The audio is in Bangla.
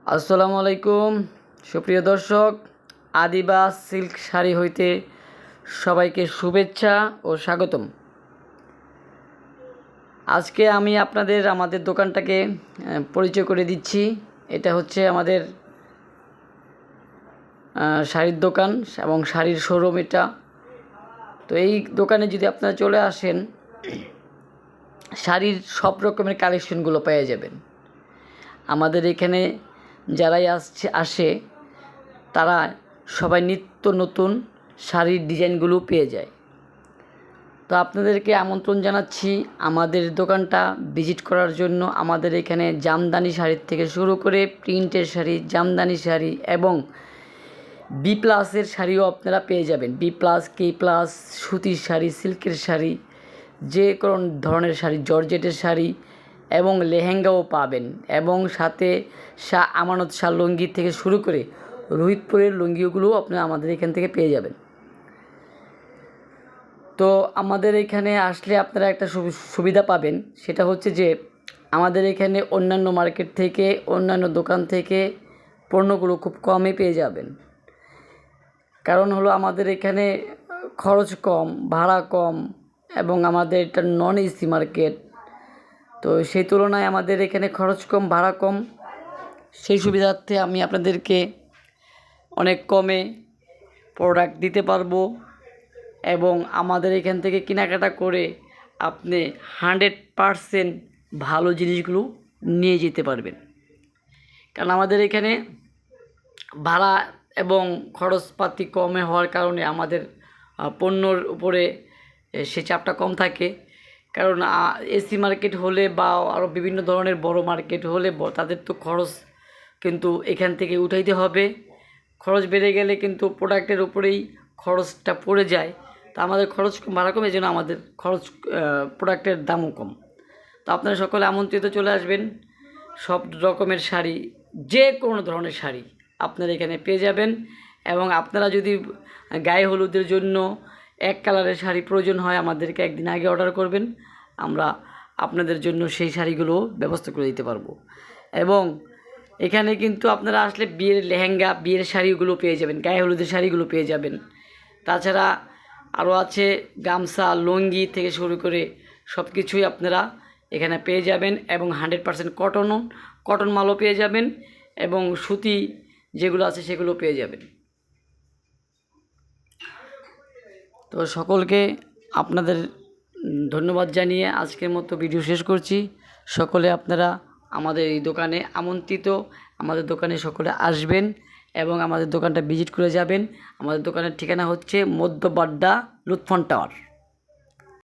আসসালামু আলাইকুম সুপ্রিয় দর্শক, আদিবাস সিল্ক শাড়ি হইতে সবাইকে শুভেচ্ছা ও স্বাগতম। আজকে আমি আপনাদের আমাদের দোকানটাকে পরিচয় করে দিচ্ছি। এটা হচ্ছে আমাদের শাড়ির দোকান এবং শাড়ির শোরুম এটা। তো এই দোকানে যদি আপনারা চলে আসেন, শাড়ির সব রকমের কালেকশনগুলো পেয়ে যাবেন। আমাদের এখানে যারাই আসে তারা সবাই নিত্য নতুন শাড়ির ডিজাইনগুলো পেয়ে যায়। তো আপনাদেরকে আমন্ত্রণ জানাচ্ছি আমাদের দোকানটা ভিজিট করার জন্য। আমাদের এখানে জামদানি শাড়ির থেকে শুরু করে প্রিন্টের শাড়ি, জামদানি শাড়ি এবং বি প্লাসের শাড়িও আপনারা পেয়ে যাবেন। বি প্লাস, কে প্লাস, সুতির শাড়ি, সিল্কের শাড়ি, যে কোনো ধরনের শাড়ি, জর্জেটের শাড়ি এবং লেহেঙ্গাও পাবেন। এবং সাথে আমানত শাহ লুঙ্গি থেকে শুরু করে রোহিতপুরের লুঙ্গিগুলোও আপনারা আমাদের এখান থেকে পেয়ে যাবেন। তো আমাদের এখানে আসলে আপনারা একটা সুবিধা পাবেন, সেটা হচ্ছে যে আমাদের এখানে অন্যান্য মার্কেট থেকে, অন্যান্য দোকান থেকে পণ্যগুলো খুব কমে পেয়ে যাবেন। কারণ হলো আমাদের এখানে খরচ কম, ভাড়া কম এবং আমাদের এটা নন এসি মার্কেট। তো সেই তুলনায় আমাদের এখানে খরচ কম, ভাড়া কম। সেই সুবিধার্থে আমি আপনাদেরকে অনেক কমে প্রোডাক্ট দিতে পারবো এবং আমাদের এখান থেকে কেনাকাটা করে আপনি 100% ভালো জিনিসগুলো নিয়ে যেতে পারবেন। কারণ আমাদের এখানে ভাড়া এবং খরচপাতি কমে হওয়ার কারণে আমাদের পণ্যর উপরে সে চাপটা কম থাকে। কারণ এসি মার্কেট হলে বা আরও বিভিন্ন ধরনের বড় মার্কেট হলে তাদের তো খরচ কিন্তু এখান থেকে উঠাইতে হবে। খরচ বেড়ে গেলে কিন্তু প্রোডাক্টের উপরেই খরচটা পড়ে যায়। তো আমাদের খরচ ভাড়া কম, এই জন্য আমাদের খরচ প্রোডাক্টের দামও কম। তো আপনারা সকলে আমন্ত্রিত, চলে আসবেন। সব রকমের শাড়ি, যে কোনো ধরনের শাড়ি আপনারা এখানে পেয়ে যাবেন। এবং আপনারা যদি গায়ে হলুদের জন্য এক কালারের শাড়ি প্রয়োজন হয়, আমাদেরকে একদিন আগে অর্ডার করবেন, আমরা আপনাদের জন্য সেই শাড়িগুলো ব্যবস্থা করে দিতে পারবো। এবং এখানে কিন্তু আপনারা আসলে বিয়ের লেহেঙ্গা, বিয়ের শাড়িগুলো পেয়ে যাবেন, গায়ে হলুদের শাড়িগুলো পেয়ে যাবেন। তাছাড়া আরও আছে গামছা, লুঙ্গি থেকে শুরু করে সব কিছুই আপনারা এখানে পেয়ে যাবেন। এবং 100% কটন মালও পেয়ে যাবেন এবং সুতি যেগুলো আছে সেগুলো পেয়ে যাবেন। তো সকলকে আপনাদের ধন্যবাদ জানিয়ে আজকের মতো ভিডিও শেষ করছি। সকলে আপনারা আমাদের এই দোকানে আমন্ত্রিত। আমাদের দোকানে সকলে আসবেন এবং আমাদের দোকানটা ভিজিট করে যাবেন। আমাদের দোকানের ঠিকানা হচ্ছে মধ্য বাড্ডা লুৎফন টাওয়ার।